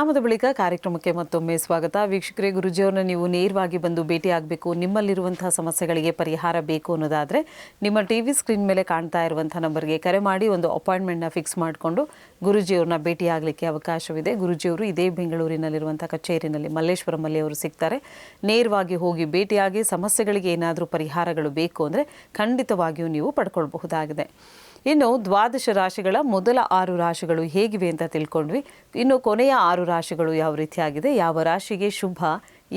ವಿರಾಮದ ಬಳಿಕ ಕಾರ್ಯಕ್ರಮಕ್ಕೆ ಮತ್ತೊಮ್ಮೆ ಸ್ವಾಗತ. ವೀಕ್ಷಕರೇ, ಗುರುಜಿಯವ್ರನ್ನ ನೀವು ನೇರವಾಗಿ ಬಂದು ಭೇಟಿ ಆಗಬೇಕು, ನಿಮ್ಮಲ್ಲಿರುವಂತಹ ಸಮಸ್ಯೆಗಳಿಗೆ ಪರಿಹಾರ ಬೇಕು ಅನ್ನೋದಾದರೆ ನಿಮ್ಮ ಟಿವಿ ಸ್ಕ್ರೀನ್ ಮೇಲೆ ಕಾಣ್ತಾ ಇರುವಂಥ ನಂಬರ್ಗೆ ಕರೆ ಮಾಡಿ ಒಂದು ಅಪಾಯಿಂಟ್ಮೆಂಟ್ನ ಫಿಕ್ಸ್ ಮಾಡಿಕೊಂಡು ಗುರುಜಿಯವ್ರನ್ನ ಭೇಟಿ ಆಗಲಿಕ್ಕೆ ಅವಕಾಶವಿದೆ. ಗುರುಜಿಯವರು ಇದೇ ಬೆಂಗಳೂರಿನಲ್ಲಿರುವಂಥ ಕಚೇರಿನಲ್ಲಿ ಮಲ್ಲೇಶ್ವರಮಲ್ಲಿ ಅವರು ಸಿಗ್ತಾರೆ. ನೇರವಾಗಿ ಹೋಗಿ ಭೇಟಿಯಾಗಿ ಸಮಸ್ಯೆಗಳಿಗೆ ಏನಾದರೂ ಪರಿಹಾರಗಳು ಬೇಕು ಅಂದರೆ ಖಂಡಿತವಾಗಿಯೂ ನೀವು ಪಡ್ಕೊಳ್ಬಹುದಾಗಿದೆ. ಇನ್ನು ದ್ವಾದಶ ರಾಶಿಗಳ ಮೊದಲ 6 ರಾಶಿಗಳು ಹೇಗಿವೆ ಅಂತ ತಿಳ್ಕೊಂಡ್ವಿ. ಇನ್ನು ಕೊನೆಯ 6 ರಾಶಿಗಳು ಯಾವ ರೀತಿಯಾಗಿದೆ, ಯಾವ ರಾಶಿಗೆ ಶುಭ,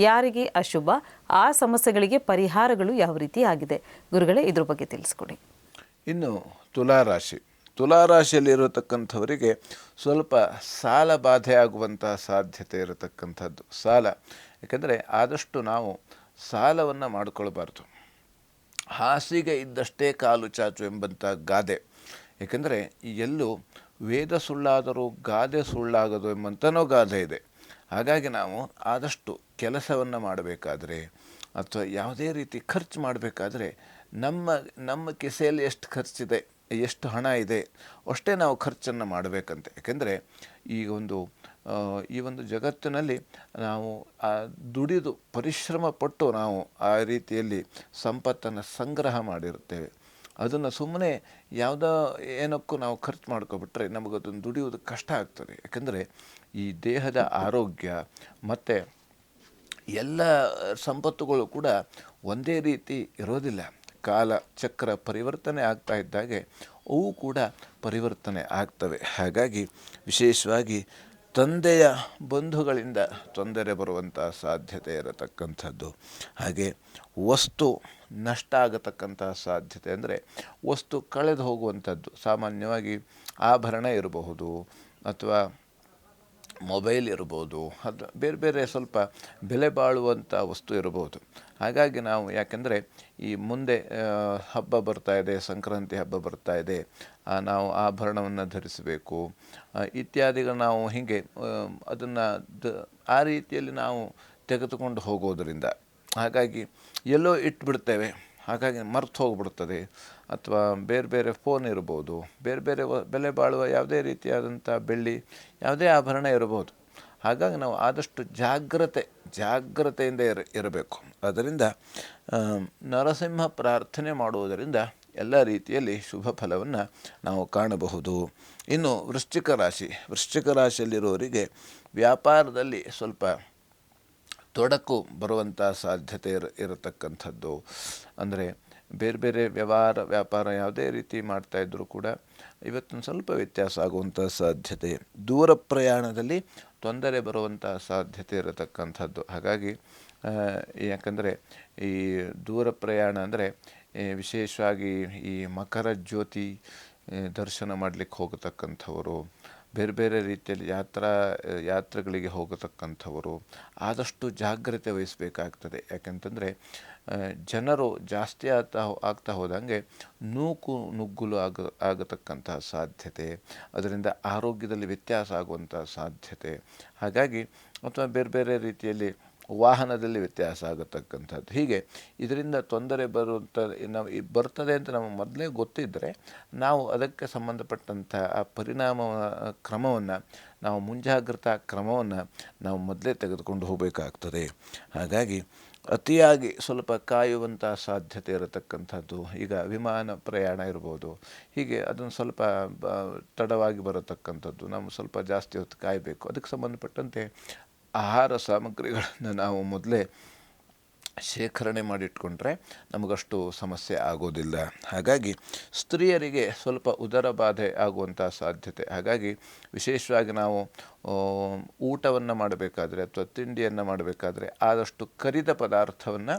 ಯಾರಿಗೆ ಅಶುಭ, ಆ ಸಮಸ್ಯೆಗಳಿಗೆ ಪರಿಹಾರಗಳು ಯಾವ ರೀತಿ ಆಗಿದೆ, ಗುರುಗಳೇ ಇದ್ರ ಬಗ್ಗೆ ತಿಳಿಸ್ಕೊಡಿ. ಇನ್ನು ತುಲಾರಾಶಿ, ತುಲಾರಾಶಿಯಲ್ಲಿರತಕ್ಕಂಥವರಿಗೆ ಸ್ವಲ್ಪ ಸಾಲ ಬಾಧೆ ಆಗುವಂಥ ಸಾಧ್ಯತೆ ಇರತಕ್ಕಂಥದ್ದು. ಸಾಲ, ಯಾಕೆಂದರೆ ಆದಷ್ಟು ನಾವು ಸಾಲವನ್ನು ಮಾಡಿಕೊಳ್ಬಾರ್ದು. ಹಾಸಿಗೆ ಇದ್ದಷ್ಟೇ ಕಾಲು ಚಾಚು ಎಂಬಂಥ ಗಾದೆ. ಏಕೆಂದರೆ ಎಲ್ಲೂ ವೇದ ಸುಳ್ಳಾದರೂ ಗಾದೆ ಸುಳ್ಳಾಗದು ಎಂಬಂತನೋ ಗಾದೆ ಇದೆ. ಹಾಗಾಗಿ ನಾವು ಆದಷ್ಟು ಕೆಲಸವನ್ನು ಮಾಡಬೇಕಾದ್ರೆ ಅಥವಾ ಯಾವುದೇ ರೀತಿ ಖರ್ಚು ಮಾಡಬೇಕಾದ್ರೆ ನಮ್ಮ ಕಿಸೆಯಲ್ಲಿ ಎಷ್ಟು ಖರ್ಚಿದೆ, ಎಷ್ಟು ಹಣ ಇದೆ ಅಷ್ಟೇ ನಾವು ಖರ್ಚನ್ನು ಮಾಡಬೇಕಂತೆ. ಏಕೆಂದರೆ ಈ ಒಂದು ಜಗತ್ತಿನಲ್ಲಿ ನಾವು ದುಡಿದು ಪರಿಶ್ರಮ ಪಟ್ಟು ನಾವು ಆ ರೀತಿಯಲ್ಲಿ ಸಂಪತ್ತನ್ನು ಸಂಗ್ರಹ ಮಾಡಿರುತ್ತೇವೆ. ಅದನ್ನು ಸುಮ್ಮನೆ ಏನಕ್ಕೂ ನಾವು ಖರ್ಚು ಮಾಡ್ಕೊಬಿಟ್ರೆ ನಮಗದನ್ನು ದುಡಿಯೋದು ಕಷ್ಟ ಆಗ್ತದೆ. ಯಾಕೆಂದರೆ ಈ ದೇಹದ ಆರೋಗ್ಯ ಮತ್ತು ಎಲ್ಲ ಸಂಪತ್ತುಗಳು ಕೂಡ ಒಂದೇ ರೀತಿ ಇರೋದಿಲ್ಲ. ಕಾಲ ಚಕ್ರ ಪರಿವರ್ತನೆ ಆಗ್ತಾ ಇದ್ದಾಗೆ ಅವು ಕೂಡ ಪರಿವರ್ತನೆ ಆಗ್ತವೆ. ಹಾಗಾಗಿ ವಿಶೇಷವಾಗಿ ತಂದೆಯ ಬಂಧುಗಳಿಂದ ತೊಂದರೆ ಬರುವಂಥ ಸಾಧ್ಯತೆ ಇರತಕ್ಕಂಥದ್ದು. ಹಾಗೆ ವಸ್ತು ನಷ್ಟ ಆಗತಕ್ಕಂಥ ಸಾಧ್ಯತೆ, ಅಂದರೆ ವಸ್ತು ಕಳೆದು ಹೋಗುವಂಥದ್ದು. ಸಾಮಾನ್ಯವಾಗಿ ಆಭರಣ ಇರಬಹುದು ಅಥವಾ ಮೊಬೈಲ್ ಇರ್ಬೋದು, ಅದು ಬೇರೆ ಬೇರೆ ಸ್ವಲ್ಪ ಬೆಲೆ ಬಾಳುವಂಥ ವಸ್ತು ಇರಬಹುದು. ಹಾಗಾಗಿ ನಾವು ಯಾಕೆಂದರೆ ಈ ಮುಂದೆ ಹಬ್ಬ ಬರ್ತಾ ಇದೆ, ಸಂಕ್ರಾಂತಿ ಹಬ್ಬ ಬರ್ತಾ ಇದೆ, ನಾವು ಆಭರಣವನ್ನು ಧರಿಸಬೇಕು ಇತ್ಯಾದಿಗಳು. ನಾವು ಹೀಗೆ ಅದನ್ನು ಆ ರೀತಿಯಲ್ಲಿ ನಾವು ತೆಗೆದುಕೊಂಡು ಹೋಗೋದರಿಂದ ಹಾಗಾಗಿ ಎಲ್ಲೋ ಇಟ್ಬಿಡ್ತೇವೆ, ಹಾಗಾಗಿ ಮರ್ತು ಹೋಗ್ಬಿಡ್ತದೆ. ಅಥವಾ ಬೇರೆ ಬೇರೆ ಫೋನ್ ಇರ್ಬೋದು, ಬೇರೆ ಬೇರೆ ಬೆಲೆ ಬಾಳುವ ಯಾವುದೇ ರೀತಿಯಾದಂಥ ಬೆಳ್ಳಿ ಯಾವುದೇ ಆಭರಣ ಇರ್ಬೋದು. ಹಾಗಾಗಿ ನಾವು ಆದಷ್ಟು ಜಾಗ್ರತೆಯಿಂದ ಇರಬೇಕು. ಅದರಿಂದ ನರಸಿಂಹ ಪ್ರಾರ್ಥನೆ ಮಾಡುವುದರಿಂದ ಎಲ್ಲ ರೀತಿಯಲ್ಲಿ ಶುಭ ಫಲವನ್ನು ನಾವು ಕಾಣಬಹುದು. ಇನ್ನು ವೃಶ್ಚಿಕ ರಾಶಿಯಲ್ಲಿರುವವರಿಗೆ ವ್ಯಾಪಾರದಲ್ಲಿ ಸ್ವಲ್ಪ ತೊಡಕು ಬರುವಂಥ ಸಾಧ್ಯತೆ ಇರತಕ್ಕಂಥದ್ದು. ಅಂದರೆ ಬೇರೆ ಬೇರೆ ವ್ಯಾಪಾರ ಯಾವುದೇ ರೀತಿ ಮಾಡ್ತಾಯಿದ್ರೂ ಕೂಡ ಇವತ್ತೊಂದು ಸ್ವಲ್ಪ ವ್ಯತ್ಯಾಸ ಆಗುವಂಥ ಸಾಧ್ಯತೆ. ದೂರ ಪ್ರಯಾಣದಲ್ಲಿ ತೊಂದರೆ ಬರುವಂಥ ಸಾಧ್ಯತೆ ಇರತಕ್ಕಂಥದ್ದು. ಹಾಗಾಗಿ ಯಾಕಂದರೆ ಈ ದೂರ ಪ್ರಯಾಣ ಅಂದರೆ ವಿಶೇಷವಾಗಿ ಈ ಮಕರ ಜ್ಯೋತಿ ದರ್ಶನ ಮಾಡಲಿಕ್ಕೆ ಹೋಗತಕ್ಕಂಥವರು, ಬೇರೆ ಬೇರೆ ರೀತಿಯಲ್ಲಿ ಯಾತ್ರೆಗಳಿಗೆ ಹೋಗತಕ್ಕಂಥವರು ಆದಷ್ಟು ಜಾಗ್ರತೆ ವಹಿಸಬೇಕಾಗ್ತದೆ. ಯಾಕೆಂತಂದರೆ ಜನರು ಜಾಸ್ತಿ ಆಗ್ತಾ ಹೋದಂಗೆ ನುಗ್ಗುಲು ಆಗತಕ್ಕಂತಹ ಸಾಧ್ಯತೆ, ಅದರಿಂದ ಆರೋಗ್ಯದಲ್ಲಿ ವ್ಯತ್ಯಾಸ ಆಗುವಂಥ ಸಾಧ್ಯತೆ. ಹಾಗಾಗಿ ಅಥವಾ ಬೇರೆ ಬೇರೆ ರೀತಿಯಲ್ಲಿ ವಾಹನದಲ್ಲಿ ವ್ಯತ್ಯಾಸ ಆಗತಕ್ಕಂಥದ್ದು. ಹೀಗೆ ಇದರಿಂದ ತೊಂದರೆ ಬರ್ತದೆ ಅಂತ ನಮಗೆ ಮೊದಲೇ ಗೊತ್ತಿದ್ದರೆ ನಾವು ಅದಕ್ಕೆ ಸಂಬಂಧಪಟ್ಟಂಥ ಆ ಕ್ರಮವನ್ನು ನಾವು ಮುಂಜಾಗ್ರತಾ ಕ್ರಮವನ್ನು ನಾವು ಮೊದಲೇ ತೆಗೆದುಕೊಂಡು ಹೋಗಬೇಕಾಗ್ತದೆ. ಹಾಗಾಗಿ ಅತಿಯಾಗಿ ಸ್ವಲ್ಪ ಕಾಯುವಂಥ ಸಾಧ್ಯತೆ ಇರತಕ್ಕಂಥದ್ದು. ಈಗ ವಿಮಾನ ಪ್ರಯಾಣ ಇರ್ಬೋದು, ಹೀಗೆ ಅದನ್ನು ಸ್ವಲ್ಪ ತಡವಾಗಿ ಬರತಕ್ಕಂಥದ್ದು, ನಾವು ಸ್ವಲ್ಪ ಜಾಸ್ತಿ ಹೊತ್ತು ಕಾಯಬೇಕು. ಅದಕ್ಕೆ ಸಂಬಂಧಪಟ್ಟಂತೆ ಆಹಾರ ಸಾಮಗ್ರಿಗಳನ್ನು ನಾವು ಮೊದಲೇ ಶೇಖರಣೆ ಮಾಡಿಟ್ಕೊಂಡ್ರೆ ನಮಗಷ್ಟು ಸಮಸ್ಯೆ ಆಗೋದಿಲ್ಲ. ಹಾಗಾಗಿ ಸ್ತ್ರೀಯರಿಗೆ ಸ್ವಲ್ಪ ಉದರ ಬಾಧೆ ಆಗುವಂಥ ಸಾಧ್ಯತೆ. ಹಾಗಾಗಿ ವಿಶೇಷವಾಗಿ ನಾವು ಊಟವನ್ನು ಮಾಡಬೇಕಾದ್ರೆ ಅಥವಾ ತಿಂಡಿಯನ್ನು ಮಾಡಬೇಕಾದ್ರೆ ಆದಷ್ಟು ಕರಿದ ಪದಾರ್ಥವನ್ನು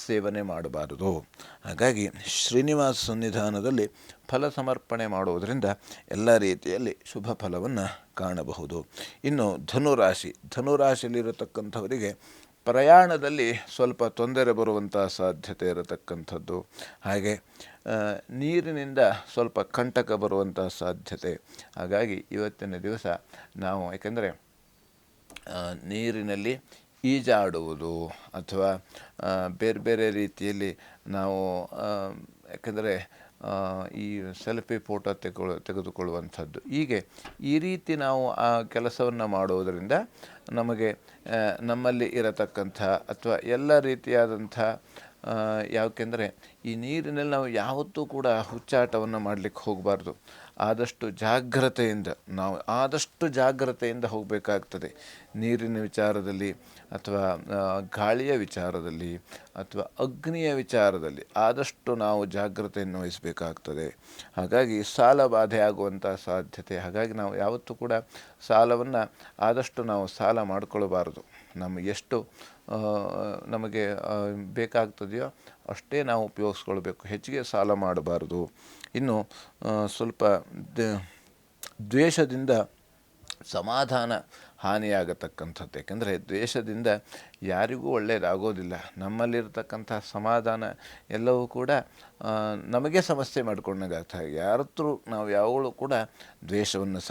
ಸೇವನೆ ಮಾಡಬಾರದು. ಹಾಗಾಗಿ ಶ್ರೀನಿವಾಸ ಸನ್ನಿಧಾನದಲ್ಲಿ ಫಲ ಸಮರ್ಪಣೆ ಮಾಡುವುದರಿಂದ ಎಲ್ಲ ರೀತಿಯಲ್ಲಿ ಶುಭ ಫಲವನ್ನು ಕಾಣಬಹುದು. ಇನ್ನು ಧನುರಾಶಿಯಲ್ಲಿರತಕ್ಕಂಥವರಿಗೆ ಪ್ರಯಾಣದಲ್ಲಿ ಸ್ವಲ್ಪ ತೊಂದರೆ ಬರುವಂಥ ಸಾಧ್ಯತೆ ಇರತಕ್ಕಂಥದ್ದು. ಹಾಗೆ ನೀರಿನಿಂದ ಸ್ವಲ್ಪ ಕಂಟಕ ಬರುವಂಥ ಸಾಧ್ಯತೆ. ಹಾಗಾಗಿ ಇವತ್ತಿನ ದಿವಸ ನಾವು ಯಾಕೆಂದರೆ ನೀರಿನಲ್ಲಿ ಈಜಾಡುವುದು ಅಥವಾ ಬೇರೆ ಬೇರೆ ರೀತಿಯಲ್ಲಿ ನಾವು ಯಾಕೆಂದರೆ ಈ ಸೆಲ್ಫಿ ಫೋಟೋ ತೆಗೆದುಕೊಳ್ಳುವಂಥದ್ದು. ಹೀಗೆ ಈ ರೀತಿ ನಾವು ಆ ಕೆಲಸವನ್ನು ಮಾಡುವುದರಿಂದ ನಮಗೆ ನಮ್ಮಲ್ಲಿ ಇರತಕ್ಕಂಥ ಅಥವಾ ಎಲ್ಲ ರೀತಿಯಾದಂಥ ಯಾಕೆಂದರೆ ಈ ನೀರಿನಲ್ಲಿ ನಾವು ಯಾವತ್ತೂ ಕೂಡ ಹುಚ್ಚಾಟವನ್ನು ಮಾಡಲಿಕ್ಕೆ ಹೋಗಬಾರ್ದು. ಆದಷ್ಟು ಜಾಗ್ರತೆಯಿಂದ ಹೋಗಬೇಕಾಗ್ತದೆ. ನೀರಿನ ವಿಚಾರದಲ್ಲಿ ಅಥವಾ ಗಾಳಿಯ ವಿಚಾರದಲ್ಲಿ ಅಥವಾ ಅಗ್ನಿಯ ವಿಚಾರದಲ್ಲಿ ಆದಷ್ಟು ನಾವು ಜಾಗ್ರತೆಯನ್ನು ವಹಿಸಬೇಕಾಗ್ತದೆ. ಹಾಗಾಗಿ ಸಾಲ ಬಾಧೆ ಆಗುವಂಥ ಸಾಧ್ಯತೆ. ಹಾಗಾಗಿ ನಾವು ಯಾವತ್ತೂ ಕೂಡ ಸಾಲವನ್ನು ಆದಷ್ಟು ನಾವು ಸಾಲ ಮಾಡಿಕೊಳ್ಳಬಾರ್ದು. ಎಷ್ಟು ನಮಗೆ ಬೇಕಾಗ್ತದೆಯೋ ಅಷ್ಟೇ ನಾವು ಉಪಯೋಗಿಸ್ಕೊಳ್ಬೇಕು. ಹೆಚ್ಚಿಗೆ ಸಾಲ ಮಾಡಬಾರ್ದು. ಇನ್ನು ಸ್ವಲ್ಪ ದ್ವೇಷದಿಂದ ಸಮಾಧಾನ ಹಾನಿಯಾಗತಕ್ಕಂಥದ್ದು. ಯಾಕೆಂದರೆ ದ್ವೇಷದಿಂದ ಯಾರಿಗೂ ಒಳ್ಳೆಯದಾಗೋದಿಲ್ಲ. ನಮ್ಮಲ್ಲಿರ್ತಕ್ಕಂಥ ಸಮಾಧಾನ ಎಲ್ಲವೂ ಕೂಡ ನಮಗೆ ಸಮಸ್ಯೆ ಮಾಡಿಕೊಂಡಾಗ್ತದೆ. ಯಾರತ್ರೂ ನಾವು ಯಾವಾಗಲೂ ಕೂಡ ದ್ವೇಷವನ್ನು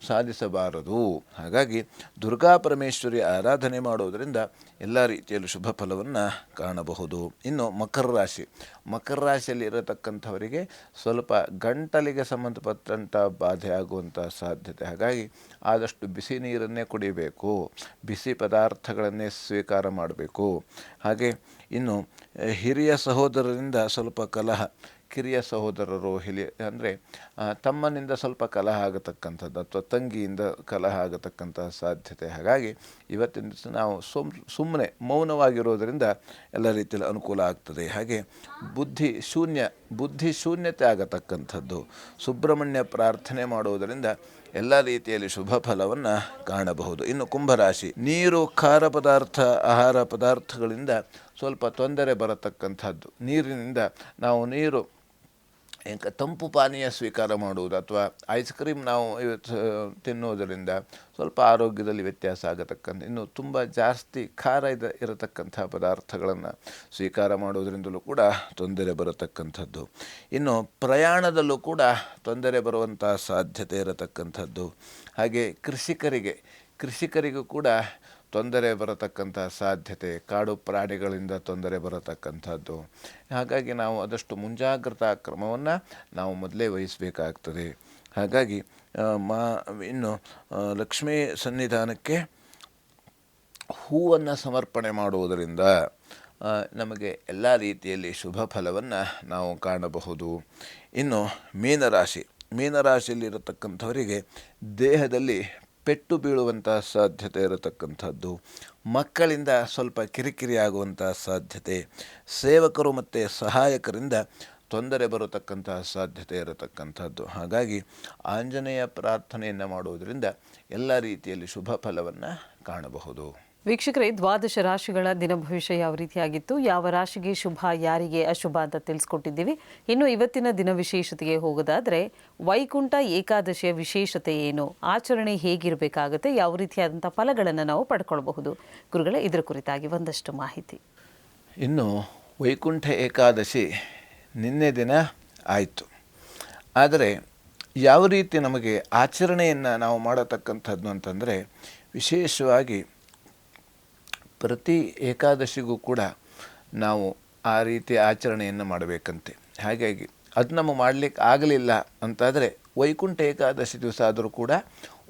ಸಾಧಿಸಬಾರದು. ಹಾಗಾಗಿ ದುರ್ಗಾ ಪರಮೇಶ್ವರಿ ಆರಾಧನೆ ಮಾಡುವುದರಿಂದ ಎಲ್ಲ ರೀತಿಯಲ್ಲೂ ಶುಭ ಫಲವನ್ನು ಕಾಣಬಹುದು. ಇನ್ನು ಮಕರ ರಾಶಿಯಲ್ಲಿ ಇರತಕ್ಕಂಥವರಿಗೆ ಸ್ವಲ್ಪ ಗಂಟಲಿಗೆ ಸಂಬಂಧಪಟ್ಟಂಥ ಬಾಧೆ ಆಗುವಂಥ ಸಾಧ್ಯತೆ. ಹಾಗಾಗಿ ಆದಷ್ಟು ಬಿಸಿ ನೀರನ್ನೇ ಕುಡಿಬೇಕು, ಬಿಸಿ ಪದಾರ್ಥಗಳನ್ನೇ ಸ್ವೀಕಾರ ಮಾಡಬೇಕು. ಹಾಗೆ ಇನ್ನು ಹಿರಿಯ ಸಹೋದರರಿಂದ ಸ್ವಲ್ಪ ಕಲಹ, ಕಿರಿಯ ಸಹೋದರರು ಅಂದರೆ ತಮ್ಮನಿಂದ ಸ್ವಲ್ಪ ಕಲಹ ಆಗತಕ್ಕಂಥದ್ದು ಅಥವಾ ತಂಗಿಯಿಂದ ಕಲಹ ಆಗತಕ್ಕಂಥ ಸಾಧ್ಯತೆ. ಹಾಗಾಗಿ ಇವತ್ತಿನ ದಿವಸ ನಾವು ಸುಮ್ಮನೆ ಮೌನವಾಗಿರೋದರಿಂದ ಎಲ್ಲ ರೀತಿಯಲ್ಲಿ ಅನುಕೂಲ ಆಗ್ತದೆ. ಹಾಗೆ ಬುದ್ಧಿ ಶೂನ್ಯತೆ ಆಗತಕ್ಕಂಥದ್ದು. ಸುಬ್ರಹ್ಮಣ್ಯ ಪ್ರಾರ್ಥನೆ ಮಾಡುವುದರಿಂದ ಎಲ್ಲ ರೀತಿಯಲ್ಲಿ ಶುಭ ಫಲವನ್ನು ಕಾಣಬಹುದು. ಇನ್ನು ಕುಂಭರಾಶಿ, ನೀರು, ಖಾರ ಪದಾರ್ಥ, ಆಹಾರ ಪದಾರ್ಥಗಳಿಂದ ಸ್ವಲ್ಪ ತೊಂದರೆ ಬರತಕ್ಕಂಥದ್ದು. ನೀರಿನಿಂದ ನಾವು ತಂಪು ಪಾನೀಯ ಸ್ವೀಕಾರ ಮಾಡುವುದು ಅಥವಾ ಐಸ್ ಕ್ರೀಮ್ ನಾವು ತಿನ್ನುವುದರಿಂದ ಸ್ವಲ್ಪ ಆರೋಗ್ಯದಲ್ಲಿ ವ್ಯತ್ಯಾಸ ಆಗತಕ್ಕಂಥ. ಇನ್ನು ತುಂಬ ಜಾಸ್ತಿ ಖಾರ ಇರತಕ್ಕಂಥ ಪದಾರ್ಥಗಳನ್ನು ಸ್ವೀಕಾರ ಮಾಡುವುದರಿಂದಲೂ ಕೂಡ ತೊಂದರೆ ಬರತಕ್ಕಂಥದ್ದು. ಇನ್ನು ಪ್ರಯಾಣದಲ್ಲೂ ಕೂಡ ತೊಂದರೆ ಬರುವಂಥ ಸಾಧ್ಯತೆ ಇರತಕ್ಕಂಥದ್ದು. ಹಾಗೆ ಕೃಷಿಕರಿಗೂ ಕೂಡ ತೊಂದರೆ ಬರತಕ್ಕಂಥ ಸಾಧ್ಯತೆ, ಕಾಡು ಪ್ರಾಣಿಗಳಿಂದ ತೊಂದರೆ ಬರತಕ್ಕಂಥದ್ದು. ಹಾಗಾಗಿ ನಾವು ಆದಷ್ಟು ಮುಂಜಾಗ್ರತಾ ಕ್ರಮವನ್ನು ನಾವು ಮೊದಲೇ ವಹಿಸಬೇಕಾಗ್ತದೆ. ಹಾಗಾಗಿ ಇನ್ನು ಲಕ್ಷ್ಮೀ ಸನ್ನಿಧಾನಕ್ಕೆ ಹೂವನ್ನು ಸಮರ್ಪಣೆ ಮಾಡುವುದರಿಂದ ನಮಗೆ ಎಲ್ಲ ರೀತಿಯಲ್ಲಿ ಶುಭ ಫಲವನ್ನು ನಾವು ಕಾಣಬಹುದು. ಇನ್ನು ಮೀನರಾಶಿಯಲ್ಲಿರತಕ್ಕಂಥವರಿಗೆ ದೇಹದಲ್ಲಿ ಪೆಟ್ಟು ಬೀಳುವಂಥ ಸಾಧ್ಯತೆ ಇರತಕ್ಕಂಥದ್ದು. ಮಕ್ಕಳಿಂದ ಸ್ವಲ್ಪ ಕಿರಿಕಿರಿ ಆಗುವಂಥ ಸಾಧ್ಯತೆ. ಸೇವಕರು ಮತ್ತು ಸಹಾಯಕರಿಂದ ತೊಂದರೆ ಬರತಕ್ಕಂಥ ಸಾಧ್ಯತೆ ಇರತಕ್ಕಂಥದ್ದು. ಹಾಗಾಗಿ ಆಂಜನೇಯ ಪ್ರಾರ್ಥನೆಯನ್ನು ಮಾಡುವುದರಿಂದ ಎಲ್ಲ ರೀತಿಯಲ್ಲಿ ಶುಭ ಫಲವನ್ನು ಕಾಣಬಹುದು. ವೀಕ್ಷಕರೇ, 12 ರಾಶಿಗಳ ದಿನ ಭವಿಷ್ಯ ಯಾವ ರೀತಿಯಾಗಿತ್ತು, ಯಾವ ರಾಶಿಗೆ ಶುಭ, ಯಾರಿಗೆ ಅಶುಭ ಅಂತ ತಿಳಿಸ್ಕೊಟ್ಟಿದ್ದೀವಿ. ಇನ್ನು ಇವತ್ತಿನ ದಿನ ವಿಶೇಷತೆಗೆ ಹೋಗೋದಾದರೆ ವೈಕುಂಠ ಏಕಾದಶಿಯ ವಿಶೇಷತೆ ಏನು, ಆಚರಣೆ ಹೇಗಿರಬೇಕಾಗುತ್ತೆ, ಯಾವ ರೀತಿಯಾದಂಥ ಫಲಗಳನ್ನು ನಾವು ಪಡ್ಕೊಳ್ಬಹುದು ಗುರುಗಳೇ, ಇದರ ಕುರಿತಾಗಿ ಒಂದಷ್ಟು ಮಾಹಿತಿ. ಇನ್ನು ವೈಕುಂಠ ಏಕಾದಶಿ ನಿನ್ನೆ ದಿನ ಆಯಿತು. ಆದರೆ ಯಾವ ರೀತಿ ನಮಗೆ ಆಚರಣೆಯನ್ನು ನಾವು ಮಾಡತಕ್ಕಂಥದ್ದು ಅಂತಂದರೆ, ವಿಶೇಷವಾಗಿ ಪ್ರತಿ ಏಕಾದಶಿಗೂ ಕೂಡ ನಾವು ಆ ರೀತಿ ಆಚರಣೆಯನ್ನು ಮಾಡಬೇಕಂತೆ. ಹಾಗಾಗಿ ಅದು ನಮಗೆ ಮಾಡಲಿಕ್ಕೆ ಆಗಲಿಲ್ಲ ಅಂತಾದರೆ ವೈಕುಂಠ ಏಕಾದಶಿ ದಿವಸ ಆದರೂ ಕೂಡ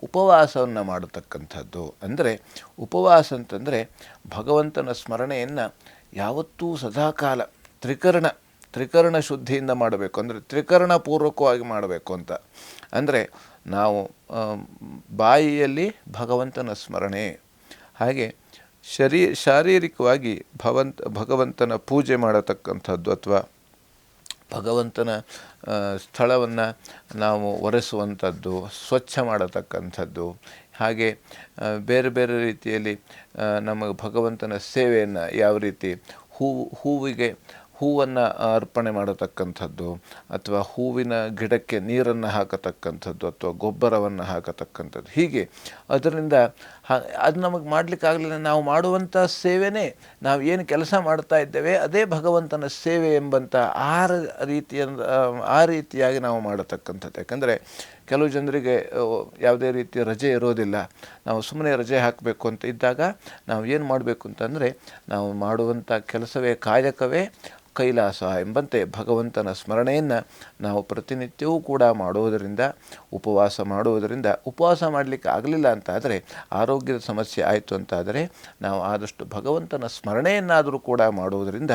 ಉಪವಾಸವನ್ನು ಮಾಡತಕ್ಕಂಥದ್ದು. ಅಂದರೆ ಉಪವಾಸ ಅಂತಂದರೆ ಭಗವಂತನ ಸ್ಮರಣೆಯನ್ನು ಯಾವತ್ತೂ ಸದಾಕಾಲ ತ್ರಿಕರಣ ಶುದ್ಧಿಯಿಂದ ಮಾಡಬೇಕು. ಅಂದರೆ ತ್ರಿಕರಣಪೂರ್ವಕವಾಗಿ ಮಾಡಬೇಕು ಅಂತ. ಅಂದರೆ ನಾವು ಬಾಯಿಯಲ್ಲಿ ಭಗವಂತನ ಸ್ಮರಣೆ, ಹಾಗೆ ಶಾರೀರಿಕವಾಗಿ ಭಗವಂತನ ಪೂಜೆ ಮಾಡತಕ್ಕಂಥದ್ದು ಅಥವಾ ಭಗವಂತನ ಸ್ಥಳವನ್ನು ನಾವು ಒರೆಸುವಂಥದ್ದು, ಸ್ವಚ್ಛ ಮಾಡತಕ್ಕಂಥದ್ದು. ಹಾಗೆ ಬೇರೆ ಬೇರೆ ರೀತಿಯಲ್ಲಿ ನಮಗೆ ಭಗವಂತನ ಸೇವೆಯನ್ನು ಯಾವ ರೀತಿ ಹೂವನ್ನು ಅರ್ಪಣೆ ಮಾಡತಕ್ಕಂಥದ್ದು ಅಥವಾ ಹೂವಿನ ಗಿಡಕ್ಕೆ ನೀರನ್ನು ಹಾಕತಕ್ಕಂಥದ್ದು ಅಥವಾ ಗೊಬ್ಬರವನ್ನು ಹಾಕತಕ್ಕಂಥದ್ದು. ಹೀಗೆ ಅದರಿಂದ ಅದು ನಮಗೆ ಮಾಡಲಿಕ್ಕಾಗಲಿಲ್ಲ, ನಾವು ಮಾಡುವಂಥ ಸೇವೆನೇ, ನಾವು ಏನು ಕೆಲಸ ಮಾಡ್ತಾ ಇದ್ದೇವೆ ಅದೇ ಭಗವಂತನ ಸೇವೆ ಎಂಬಂಥ ಆ ರೀತಿಯಾಗಿ ನಾವು ಮಾಡತಕ್ಕಂಥದ್ದು. ಯಾಕಂದರೆ ಕೆಲವು ಜನರಿಗೆ ಯಾವುದೇ ರೀತಿಯ ರಜೆ ಇರೋದಿಲ್ಲ. ನಾವು ಸುಮ್ಮನೆ ರಜೆ ಹಾಕಬೇಕು ಅಂತ ಇದ್ದಾಗ ನಾವು ಏನು ಮಾಡಬೇಕು ಅಂತಂದರೆ, ನಾವು ಮಾಡುವಂಥ ಕೆಲಸವೇ ಕಾಯಕವೇ ಕೈಲಾಸ ಎಂಬಂತೆ ಭಗವಂತನ ಸ್ಮರಣೆಯನ್ನು ನಾವು ಪ್ರತಿನಿತ್ಯವೂ ಕೂಡ ಮಾಡುವುದರಿಂದ, ಉಪವಾಸ ಮಾಡುವುದರಿಂದ, ಉಪವಾಸ ಮಾಡಲಿಕ್ಕೆ ಆಗಲಿಲ್ಲ ಅಂತಾದರೆ, ಆರೋಗ್ಯದ ಸಮಸ್ಯೆ ಆಯಿತು ಅಂತಾದರೆ, ನಾವು ಆದಷ್ಟು ಭಗವಂತನ ಸ್ಮರಣೆಯನ್ನಾದರೂ ಕೂಡ ಮಾಡುವುದರಿಂದ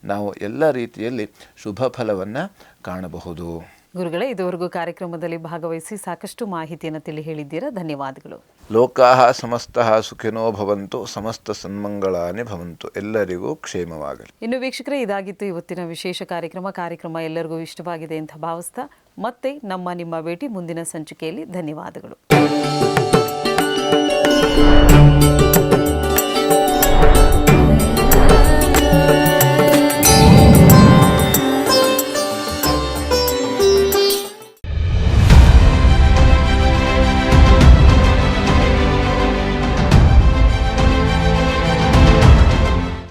ನಾವು ಎಲ್ಲ ರೀತಿಯಲ್ಲಿ ಶುಭ ಫಲವನ್ನು ಕಾಣಬಹುದು. ಗುರುಗಳೇ, ಇದುವರೆಗೂ ಕಾರ್ಯಕ್ರಮದಲ್ಲಿ ಭಾಗವಹಿಸಿ ಸಾಕಷ್ಟು ಮಾಹಿತಿಯನ್ನು ತಿಳಿ ಹೇಳಿದ್ದೀರಾ. ಧನ್ಯವಾದಗಳು. ಲೋಕಾಹ ಸಮಸ್ತಃ ಸುಖಿನೋ ಭವಂತು, ಸಮಸ್ತ ಸನ್ಮಂಗಳಾನಿ ಭವಂತು. ಎಲ್ಲರಿಗೂ ಕ್ಷೇಮವಾಗಲಿ. ಇನ್ನು ವೀಕ್ಷಕರೇ, ಇದಾಗಿತ್ತು ಇವತ್ತಿನ ವಿಶೇಷ ಕಾರ್ಯಕ್ರಮ ಎಲ್ಲರಿಗೂ ಇಷ್ಟವಾಗಿದೆ ಅಂತ ಭಾವಿಸ್ತಾ ಮತ್ತೆ ನಿಮ್ಮ ಭೇಟಿ ಮುಂದಿನ ಸಂಚಿಕೆಯಲ್ಲಿ. ಧನ್ಯವಾದಗಳು.